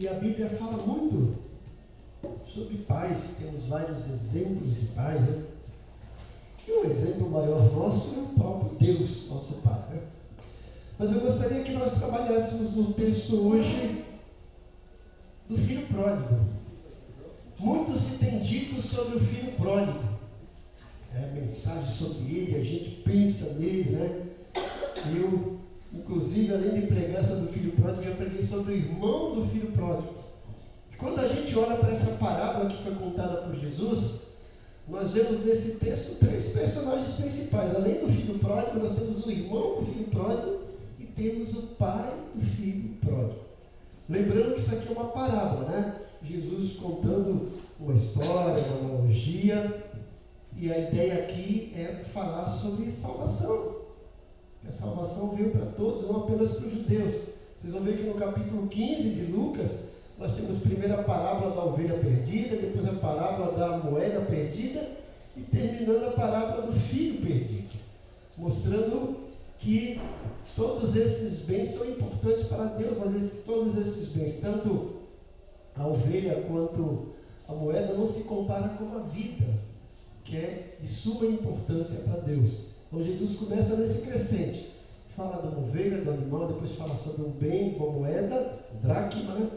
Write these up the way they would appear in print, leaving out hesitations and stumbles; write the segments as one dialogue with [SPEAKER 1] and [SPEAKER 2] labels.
[SPEAKER 1] E a Bíblia fala muito sobre pais, temos vários exemplos de pais, né? E um exemplo maior nosso é o próprio Deus, nosso Pai, né? Mas eu gostaria que nós trabalhássemos no texto hoje do filho pródigo. Muito se tem dito sobre o filho pródigo. Mensagem sobre ele, a gente pensa nele, né? Eu, inclusive, além de pregar sobre o filho pródigo, eu preguei sobre o irmão do filho pródigo. E quando a gente olha para essa parábola que foi contada por Jesus, nós vemos nesse texto 3 personagens principais. Além do filho pródigo, nós temos o irmão do filho pródigo e temos o pai do filho pródigo. Lembrando que isso aqui é uma parábola, né? Jesus contando uma história, uma analogia, e a ideia aqui é falar sobre salvação. A salvação veio para todos, não apenas para os judeus. Vocês vão ver que no capítulo 15 de Lucas, nós temos primeiro a parábola da ovelha perdida, depois a parábola da moeda perdida e terminando a parábola do filho perdido, mostrando que todos esses bens são importantes para Deus, mas todos esses bens, tanto a ovelha quanto a moeda, não se compara com a vida, que é de suma importância para Deus. Então Jesus começa nesse crescente, fala da ovelha, do animal, depois fala sobre um bem, uma moeda, dracma, né?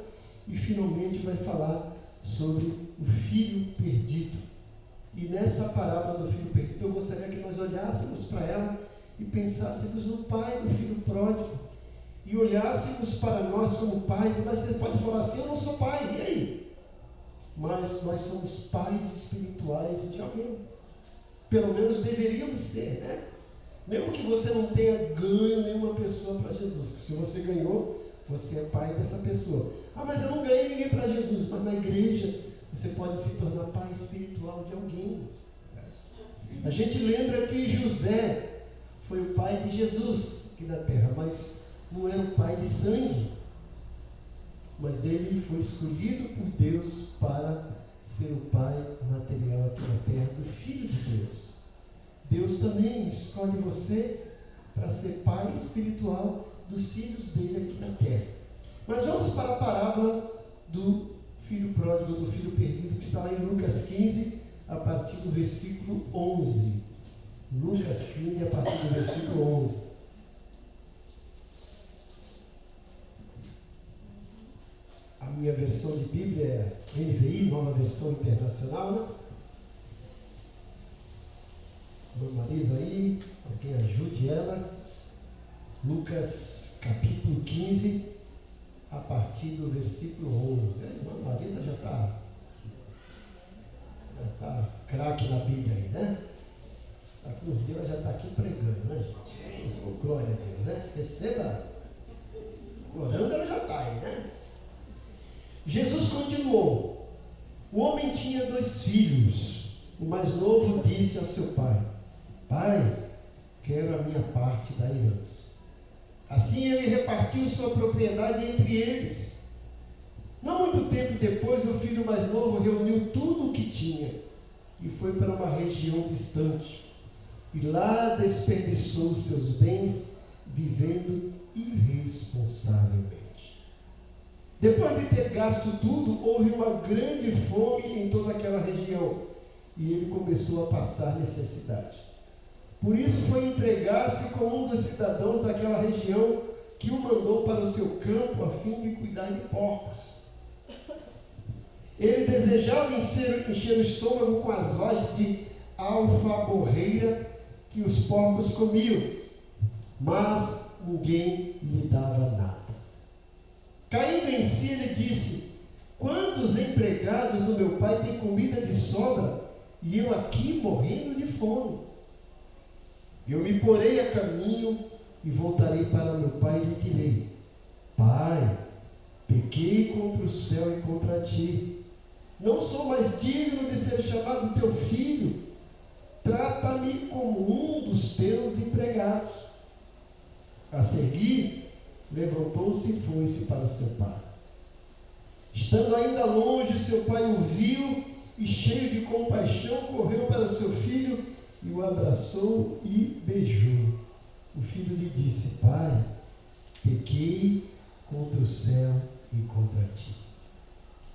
[SPEAKER 1] E finalmente vai falar sobre o filho perdido. E nessa parábola do filho perdido, eu gostaria que nós olhássemos para ela e pensássemos no pai do filho pródigo, e olhássemos para nós como pais. Mas você pode falar assim: eu não sou pai, e aí? Mas nós somos pais espirituais de alguém, pelo menos deveríamos ser, né? Mesmo que você não tenha ganho nenhuma pessoa para Jesus, se você ganhou, você é pai dessa pessoa. Ah, mas eu não ganhei ninguém para Jesus. Mas na igreja você pode se tornar pai espiritual de alguém. A gente lembra que José foi o pai de Jesus aqui na terra, mas não era o pai de sangue. Mas ele foi escolhido por Deus para ser o pai material aqui na terra do Filho de Deus. Deus também escolhe você para ser pai espiritual dos filhos dele aqui na terra. Mas vamos para a parábola do filho pródigo, do filho perdido, que está lá em Lucas 15, a partir do versículo 11. Lucas 15, a partir do versículo 11. A minha versão de Bíblia é NVI, Nova Versão Internacional, né? Normaliza aí, alguém ajude ela. Lucas capítulo 15, a partir do versículo 11. Normaliza, já está craque na Bíblia aí, né? Daqui uns dias ela já está aqui pregando, né, gente? Oh, glória a Deus, né? Receba. Orando, ela já está aí, né? Jesus continuou: o homem tinha 2 filhos. O mais novo disse ao seu pai: Pai, quero a minha parte da herança. Assim ele repartiu sua propriedade entre eles. Não muito tempo depois, o filho mais novo reuniu tudo o que tinha e foi para uma região distante. E lá desperdiçou seus bens vivendo irresponsavelmente. Depois de ter gasto tudo, houve uma grande fome em toda aquela região e ele começou a passar necessidade. Por isso foi empregar-se com um dos cidadãos daquela região, que o mandou para o seu campo a fim de cuidar de porcos. Ele desejava encher o estômago com as vozes de alfaborreira que os porcos comiam, mas ninguém lhe dava nada. Caindo em si, ele disse: quantos empregados do meu pai têm comida de sobra e eu aqui morrendo de fome? Eu me porei a caminho e voltarei para meu pai e lhe direi: Pai, pequei contra o céu e contra ti. Não sou mais digno de ser chamado teu filho. Trata-me como um dos teus empregados. A seguir, levantou-se e foi-se para o seu pai. Estando ainda longe, seu pai o viu e, cheio de compaixão, correu para o seu filho e o abraçou e beijou. O filho lhe disse: Pai, pequei contra o céu e contra ti.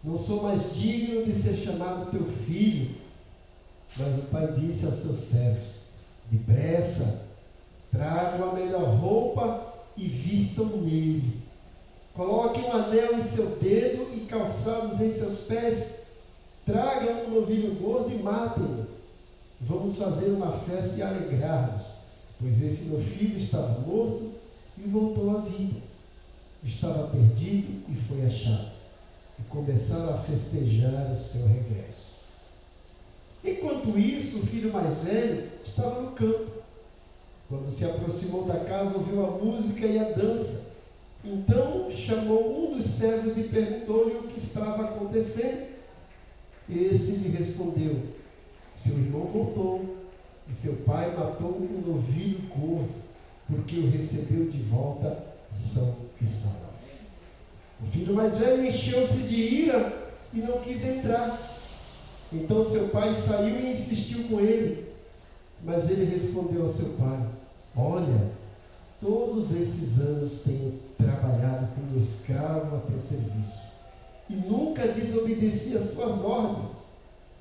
[SPEAKER 1] não sou mais digno de ser chamado teu filho. Mas o pai disse aos seus servos: depressa, tragam a melhor roupa e vistam nele. Coloquem um anel em seu dedo e calçados em seus pés. Tragam um novilho gordo e matem-no. Vamos fazer uma festa e alegrar-nos, pois esse meu filho estava morto e voltou à vida. Estava perdido e foi achado. E começaram a festejar o seu regresso. Enquanto isso, o filho mais velho estava no campo. Quando se aproximou da casa, ouviu a música e a dança. Então chamou um dos servos e perguntou-lhe o que estava acontecendo. Esse lhe respondeu: seu irmão voltou, e seu pai matou um novilho gordo, porque o recebeu de volta são e salvo. O filho mais velho encheu-se de ira e não quis entrar. Então seu pai saiu e insistiu com ele. Mas ele respondeu ao seu pai: olha, todos esses anos tenho trabalhado como escravo a teu serviço, e nunca desobedeci às tuas ordens.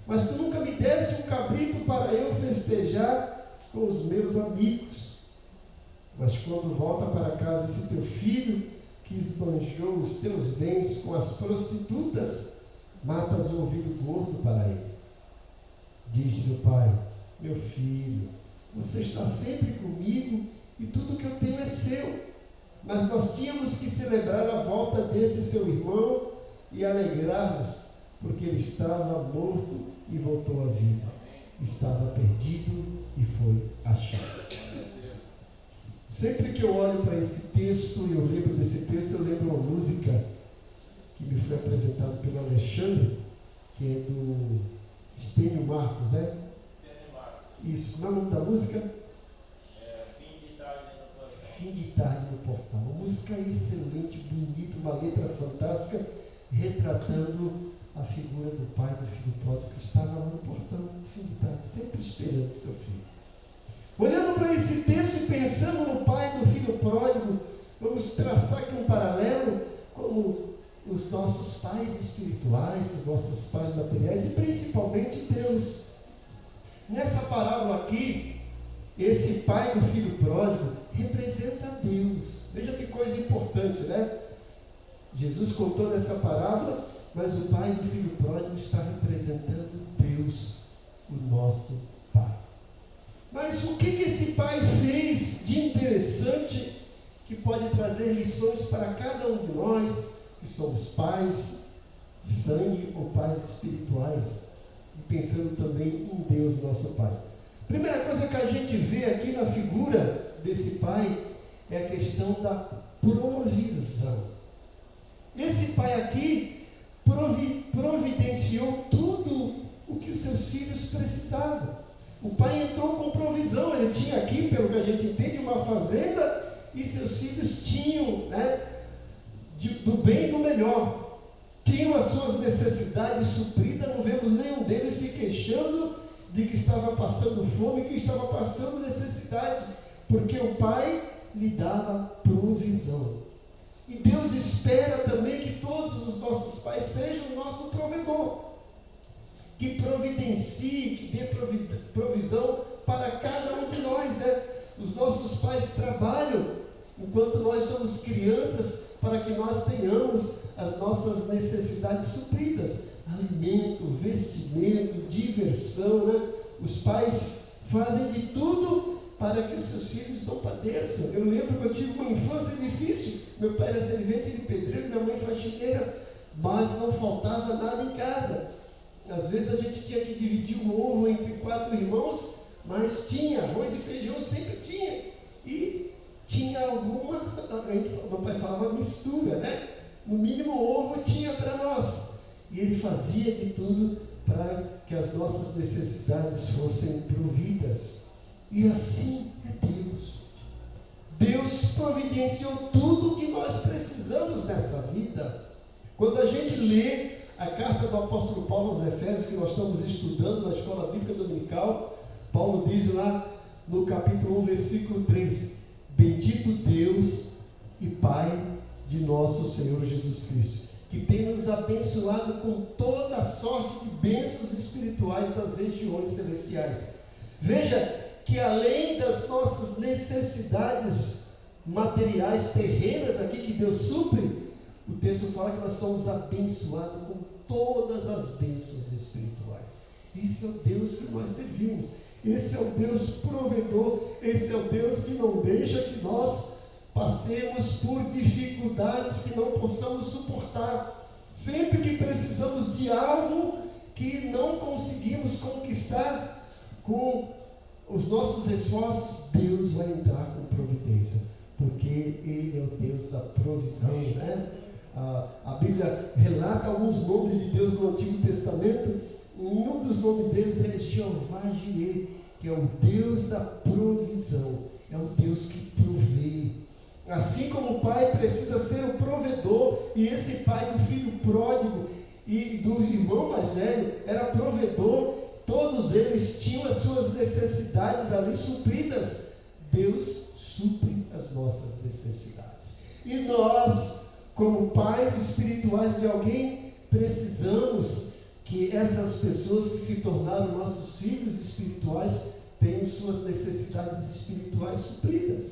[SPEAKER 1] Mas tu nunca me deste um cabrito para eu festejar com os meus amigos. Mas quando volta para casa esse teu filho, que esbanjou os teus bens com as prostitutas, matas um novilho gordo para ele. Disse-lhe o pai: meu filho, você está sempre comigo e tudo que eu tenho é seu. Mas nós tínhamos que celebrar a volta desse seu irmão e alegrar-nos, porque ele estava morto e voltou à vida. Estava perdido e foi achado. Sempre que eu olho para esse texto e eu lembro desse texto, eu lembro uma música que me foi apresentada pelo Alexandre, que é do Estênio Marcos, né? Isso, como é o nome da música? Fim de Tarde no Portal. Uma música excelente, bonita, uma letra fantástica, retratando a figura do pai do filho pródigo que estava lá no portão, no fim de tarde, sempre esperando seu filho. Olhando para esse texto e pensando no pai do filho pródigo, vamos traçar aqui um paralelo como os nossos pais espirituais, os nossos pais materiais e principalmente Deus. Nessa parábola aqui, esse pai do filho pródigo representa Deus. Veja que coisa importante, né? Jesus contou nessa parábola, mas o pai do filho pródigo está representando Deus, o nosso Pai. Mas o que esse pai fez de interessante que pode trazer lições para cada um de nós, que somos pais de sangue ou pais espirituais, e pensando também em Deus, nosso Pai? Primeira coisa que a gente vê aqui na figura desse pai é a questão da provisão. Esse pai aqui providenciou tudo o que os seus filhos precisavam. O pai entrou com provisão. Ele tinha aqui, pelo que a gente entende, uma fazenda, e seus filhos tinham, né, do bem e do melhor. Tinham as suas necessidades supridas. Não vemos nenhum deles se queixando de que estava passando fome, que estava passando necessidade, porque o pai lhe dava provisão. E Deus espera também que todos os nossos pais sejam o nosso provedor, que providencie, que dê provisão para cada um de nós, né? Os nossos pais trabalham enquanto nós somos crianças para que nós tenhamos as nossas necessidades supridas: alimento, vestimento, diversão, né? Os pais fazem de tudo para que os seus filhos não padeçam. Eu lembro que eu tive uma infância difícil. Meu pai era servente de pedreiro, minha mãe faxineira, mas não faltava nada em casa. Às vezes a gente tinha que dividir um ovo entre 4 irmãos, mas tinha arroz e feijão, sempre tinha. E tinha alguma, meu pai falava mistura, né? No mínimo ovo tinha para nós. E ele fazia de tudo para que as nossas necessidades fossem providas. E assim é Deus. Deus providenciou tudo o que nós precisamos nessa vida. Quando a gente lê a carta do apóstolo Paulo aos Efésios, que nós estamos estudando na escola bíblica dominical, Paulo diz lá no capítulo 1, versículo 3: bendito Deus e Pai de nosso Senhor Jesus Cristo, que tem nos abençoado com toda a sorte de bênçãos espirituais das regiões celestiais. Veja que além das nossas necessidades materiais terrenas aqui que Deus supre, o texto fala que nós somos abençoados com todas as bênçãos espirituais. Esse é o Deus que nós servimos. Esse é o Deus provedor. Esse é o Deus que não deixa que nós passemos por dificuldades que não possamos suportar. Sempre que precisamos de algo que não conseguimos conquistar com os nossos esforços, Deus vai entrar com providência, porque Ele é o Deus da provisão, né? A Bíblia relata alguns nomes de Deus no Antigo Testamento. Um dos nomes deles é Jeová Jireh, que é o Deus da provisão, é o Deus que provê. Assim como o pai precisa ser o provedor, e esse pai do filho pródigo e do irmão mais velho era provedor, todos eles tinham as suas necessidades ali supridas. Deus supre as nossas necessidades. E nós, como pais espirituais de alguém, precisamos que essas pessoas que se tornaram nossos filhos espirituais tenham suas necessidades espirituais supridas.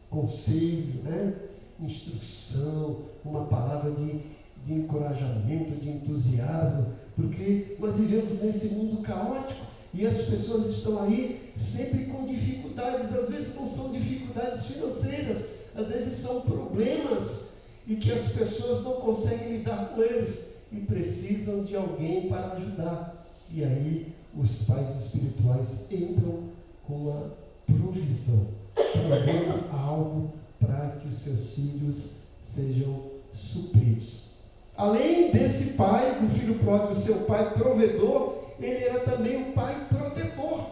[SPEAKER 1] Conselho, né? Instrução, uma palavra de encorajamento, de entusiasmo, porque nós vivemos nesse mundo caótico e as pessoas estão aí sempre com dificuldades. Às vezes não são dificuldades financeiras, às vezes são problemas e que as pessoas não conseguem lidar com eles e precisam de alguém para ajudar. E aí os pais espirituais entram com a provisão, trazendo algo para que os seus filhos sejam supridos. Além desse pai, do filho pródigo, seu pai provedor, ele era também um pai protetor.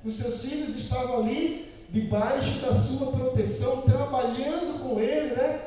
[SPEAKER 1] Os seus filhos estavam ali debaixo da sua proteção, trabalhando com ele, né?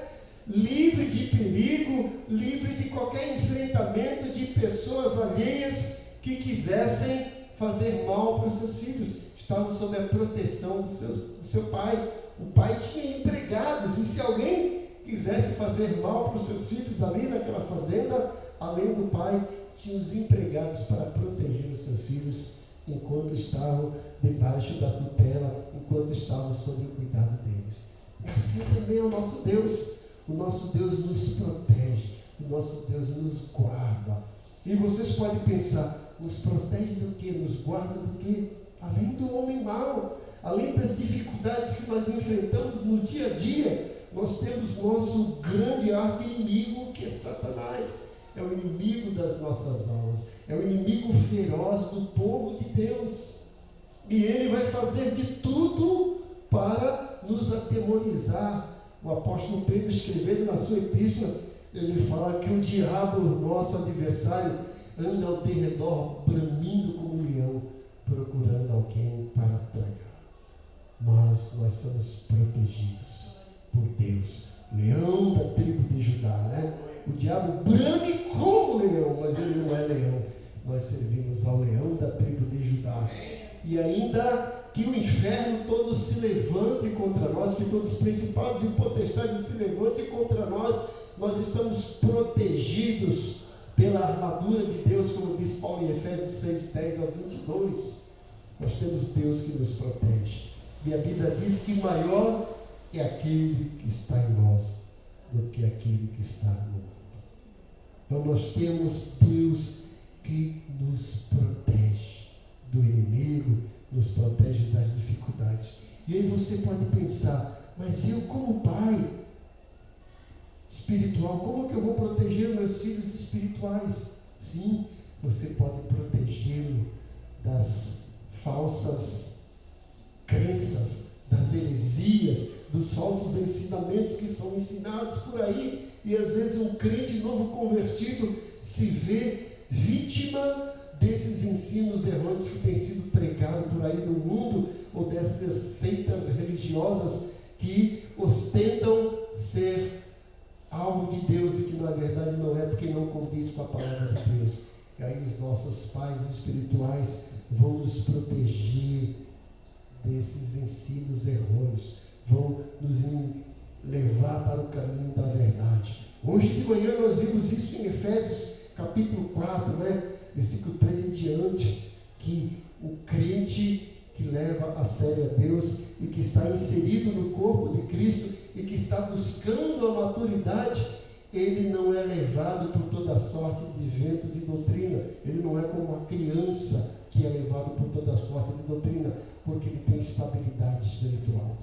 [SPEAKER 1] Livre de perigo, livre de qualquer enfrentamento de pessoas alheias que quisessem fazer mal para os seus filhos. Estavam sob a proteção do seu pai. O pai tinha empregados, e se alguém quisesse fazer mal para os seus filhos ali naquela fazenda, além do pai, tinha os empregados para proteger os seus filhos enquanto estavam debaixo da tutela, enquanto estavam sob o cuidado deles. Assim também é o nosso Deus. O nosso Deus nos protege, o nosso Deus nos guarda. E vocês podem pensar, nos protege do que? Nos guarda do que? Além do homem mau, além das dificuldades que nós enfrentamos no dia a dia, nós temos nosso grande arqui-inimigo, que é Satanás. É o inimigo das nossas almas, é o inimigo feroz do povo de Deus. E ele vai fazer de tudo para nos atemorizar. O apóstolo Pedro, escrevendo na sua epístola, ele fala que o diabo, nosso adversário, anda ao derredor, bramindo como um leão, procurando alguém para tragar. Mas nós somos protegidos por Deus. Leão da tribo de Judá, né? O diabo brame como leão, mas ele não é leão. Nós servimos ao leão da tribo de Judá. E ainda que o inferno todo se levante contra nós, que todos os principados e potestades se levantem contra nós, nós estamos protegidos pela armadura de Deus, como diz Paulo em Efésios 6, 10 ao 22. Nós temos Deus que nos protege. E a Bíblia diz que maior é aquele que está em nós do que aquele que está no mundo. Então nós temos Deus que nos protege do inimigo, nos protege das dificuldades. E aí você pode pensar, mas eu como pai espiritual, como que eu vou proteger meus filhos espirituais? Sim, você pode protegê-lo das falsas crenças, das heresias, dos falsos ensinamentos que são ensinados por aí, e às vezes um crente novo convertido se vê vítima desses ensinos errôneos que têm sido pregados por aí no mundo, ou dessas seitas religiosas que ostentam ser algo de Deus e que na verdade não é, porque não condiz com a palavra de Deus. E aí os nossos pais espirituais vão nos proteger desses ensinos errôneos, vão nos levar para o caminho da verdade. Hoje de manhã nós vimos isso em Efésios capítulo 4, né? Versículo 13 em diante, que o crente que leva a sério a Deus e que está inserido no corpo de Cristo e que está buscando a maturidade, ele não é levado por toda sorte de vento de doutrina. Ele não é como uma criança que é levado por toda sorte de doutrina, porque ele tem estabilidade espiritual.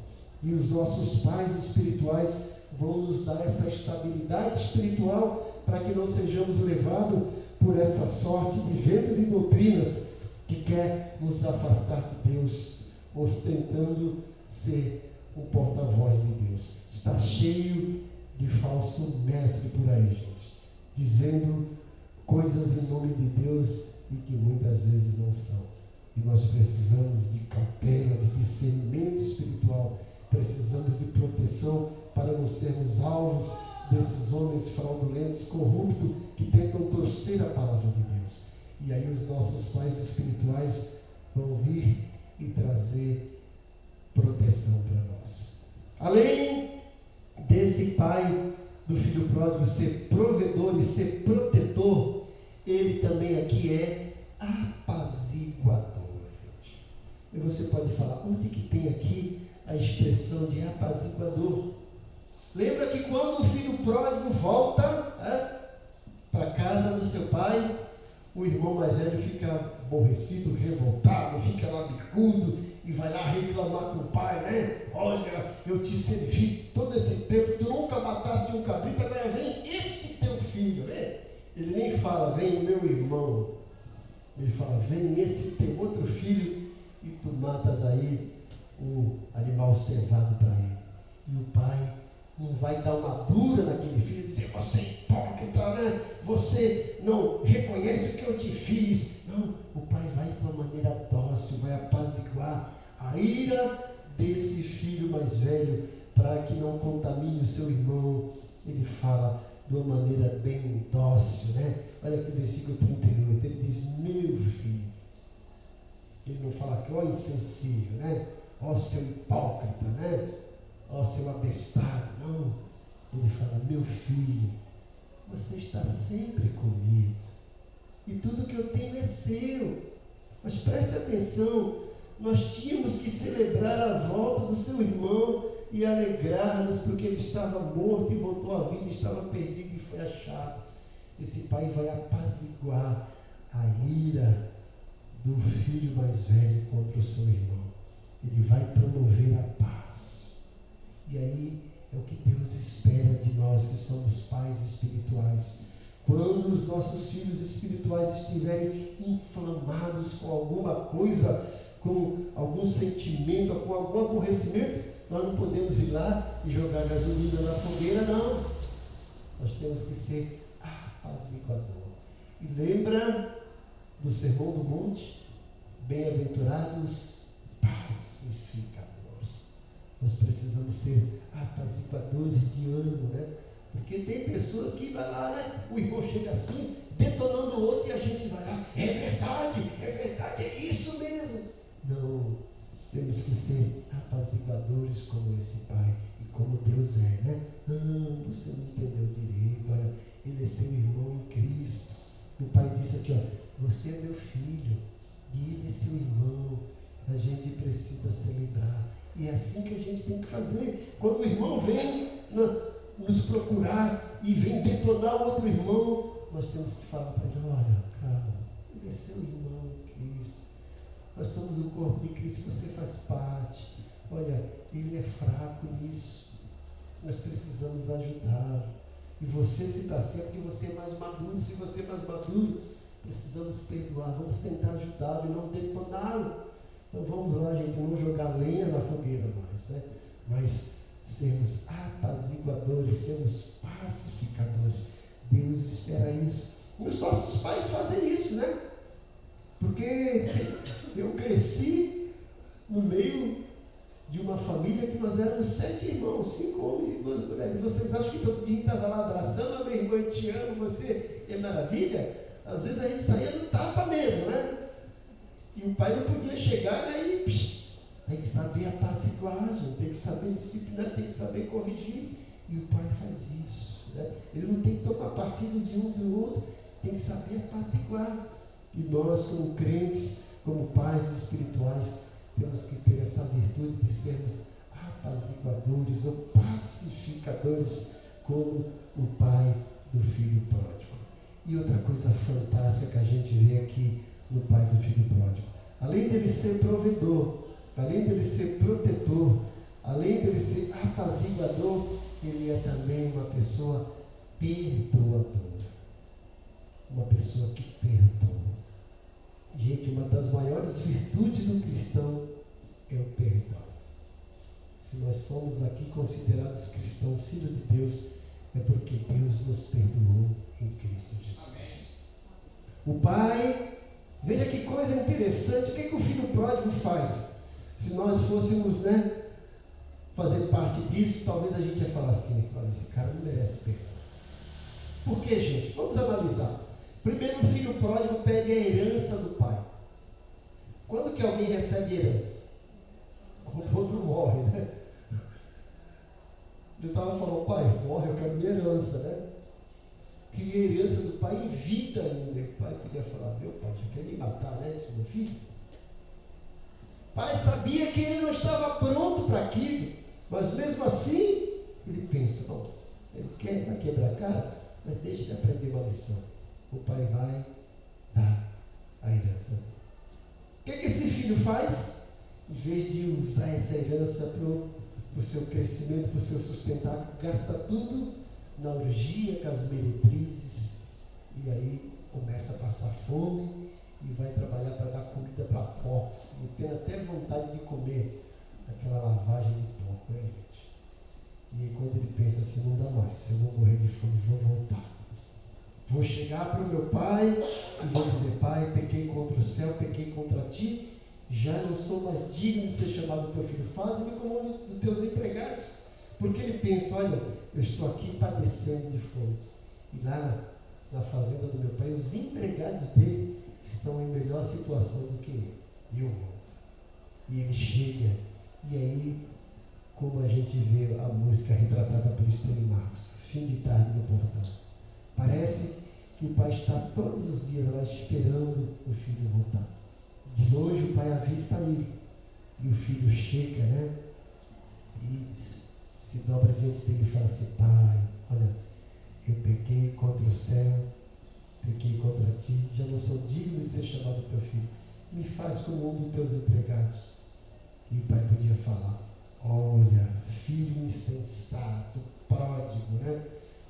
[SPEAKER 1] E os nossos pais espirituais vão nos dar essa estabilidade espiritual para que não sejamos levados por essa sorte de vento de doutrinas que quer nos afastar de Deus, ostentando ser um porta-voz de Deus. Está cheio de falso mestre por aí, gente, dizendo coisas em nome de Deus e que muitas vezes não são. E nós precisamos de cautela, de discernimento espiritual, precisamos de proteção para não sermos alvos desses homens fraudulentos, corruptos, que tentam torcer a palavra de Deus. E aí os nossos pais espirituais vão vir e trazer proteção para nós. Além desse pai do filho pródigo ser provedor e ser protetor, ele também aqui é apaziguador. E você pode falar, onde que tem aqui a expressão de apaziguador? Lembra que quando o filho pródigo volta para a casa do seu pai, o irmão mais velho fica aborrecido, revoltado, fica lá bicudo e vai lá reclamar com o pai, né? Olha, eu te servi todo esse tempo, tu nunca mataste um cabrito, agora vem esse teu filho, né? Ele nem fala, vem o meu irmão. Ele fala, vem esse teu outro filho e tu matas aí o animal cevado para ele. E o pai não vai dar uma dura naquele filho e dizer, você é hipócrita, né? Você não reconhece o que eu te fiz. Não, o pai vai de uma maneira dócil, vai apaziguar a ira desse filho mais velho para que não contamine o seu irmão. Ele fala de uma maneira bem dócil, né? Olha aqui o versículo 38, ele diz, meu filho. Ele não fala que, ó insensível, né? Ó seu hipócrita, né? Ó seu abestado, não. Ele fala, meu filho, você está sempre comigo. E tudo que eu tenho é seu. Mas preste atenção, nós tínhamos que celebrar a volta do seu irmão e alegrar-nos porque ele estava morto e voltou à vida, estava perdido e foi achado. Esse pai vai apaziguar a ira do filho mais velho contra o seu irmão. Ele vai promover a paz. E aí é o que Deus espera de nós que somos pais espirituais. Quando os nossos filhos espirituais estiverem inflamados com alguma coisa, com algum sentimento, com algum aborrecimento, nós não podemos ir lá e jogar gasolina na fogueira, não. Nós temos que ser apaziguador. E lembra do Sermão do Monte? Bem-aventurados pacificadores. Nós precisamos ser apaziguadores de ânimo, né? Porque tem pessoas que vai lá, né? O irmão chega assim, detonando o outro, e a gente vai lá, é verdade, é isso mesmo. Não, temos que ser apaziguadores como esse pai e como Deus é, né? Não, você não entendeu direito, olha, ele é seu irmão em Cristo. O pai disse aqui, ó, você é meu filho e ele é seu irmão. A gente precisa celebrar. E é assim que a gente tem que fazer. Quando o irmão vem nos procurar e vem detonar o outro irmão, nós temos que falar para ele, olha, calma, ele é seu irmão em Cristo. Nós somos o corpo de Cristo, você faz parte. Olha, ele é fraco nisso. Nós precisamos ajudar. E você, se está certo que você é mais maduro, se você é mais maduro, precisamos perdoar, vamos tentar ajudá-lo e não detoná-lo. Então vamos lá, gente, não jogar lenha na fogueira mais, né? Mas sermos apaziguadores, sermos pacificadores. Deus espera isso. E os nossos pais fazem isso, né? Porque eu cresci no meio de uma família que nós éramos 7 irmãos, 5 homens e 2 mulheres. Vocês acham que todo dia estava lá abraçando, meu irmão, eu te amo, você é maravilha? Às vezes a gente saía do tapa mesmo, né? E o pai não podia chegar, aí tem que saber apaziguar, gente, tem que saber disciplinar, tem que saber corrigir. E o pai faz isso. né? Ele não tem que tomar partido de um do outro, tem que saber apaziguar. E nós, como crentes, como pais espirituais, temos que ter essa virtude de sermos apaziguadores ou pacificadores, como o pai do filho pródigo. E outra coisa fantástica que a gente vê aqui no pai do filho pródigo, além dele ser provedor, além dele ser protetor, além dele ser apaziguador, ele é também uma pessoa perdoadora. Uma pessoa que perdoa. Gente, uma das maiores virtudes do cristão é o perdão. Se nós somos aqui considerados cristãos, filhos de Deus, é porque Deus nos perdoou em Cristo Jesus. Amém. O pai, veja que coisa interessante, o que o filho pródigo faz? Se nós fôssemos, fazer parte disso, talvez a gente ia falar assim, olha, esse cara não merece perdão. Por quê, gente? Vamos analisar. Primeiro, o filho pródigo pede a herança do pai. Quando que alguém recebe herança? Quando o outro morre, né? Ele estava falando, pai, morre, eu quero minha herança, né? Queria a herança do pai em vida ainda. O pai queria falar, meu pai, já quer me matar, né, esse meu filho? O pai sabia que ele não estava pronto para aquilo, mas mesmo assim, ele pensa, bom, ele vai quebrar a cara, mas deixa ele aprender uma lição. O pai vai dar a herança. O que esse filho faz? Em vez de usar essa herança para o seu crescimento, para o seu sustentáculo, gasta tudo na orgia, com as meretrizes, e aí começa a passar fome e vai trabalhar para dar comida para porcos, e tem até vontade de comer aquela lavagem de porco, né, gente? E aí quando ele pensa assim, não dá mais, se eu vou morrer de fome, vou voltar. Vou chegar para o meu pai e vou dizer, pai, pequei contra o céu, pequei contra ti, já não sou mais digno de ser chamado teu filho, faze-me como um dos teus empregados. Porque ele pensa, olha, eu estou aqui padecendo de fome. E lá na fazenda do meu pai, os empregados dele estão em melhor situação do que ele. E eu vou. E ele chega, e aí, como a gente vê a música retratada por Estênio Marcos, fim de tarde no portão. Parece que o pai está todos os dias lá esperando o filho voltar. De longe o pai avista ele. E o filho chega, e se dobra diante dele e fala assim, pai, olha, eu pequei contra o céu, pequei contra ti, já não sou digno de ser chamado teu filho. Me faz como um dos teus empregados. E o pai podia falar, olha, filho insensato, pródigo,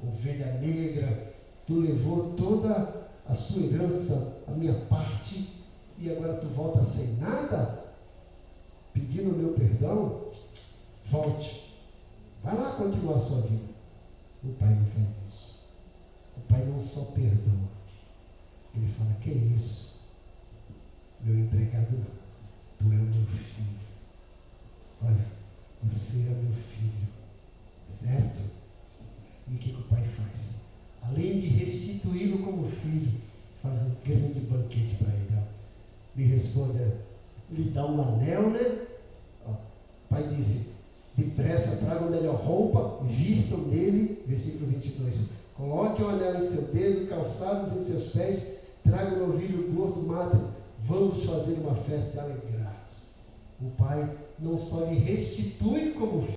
[SPEAKER 1] ovelha negra, tu levou toda a sua herança, a minha parte, e agora tu volta sem nada? Pedindo o meu perdão? Volte. Vai lá continuar a sua vida. O pai não faz isso. O pai não só perdoa. Ele fala, que isso? Meu empregado não. Tu é o meu filho. Olha, você é meu filho. Certo? E o que o pai faz? Além de restituí-lo como filho, faz um grande banquete para ele. Me responde, lhe dá um anel, O pai disse, depressa traga a melhor roupa, vistam nele, versículo 22, coloque o anel em seu dedo, calçados em seus pés, traga o novilho gordo, mate, vamos fazer uma festa e alegrados. O pai não só lhe restitui como filho,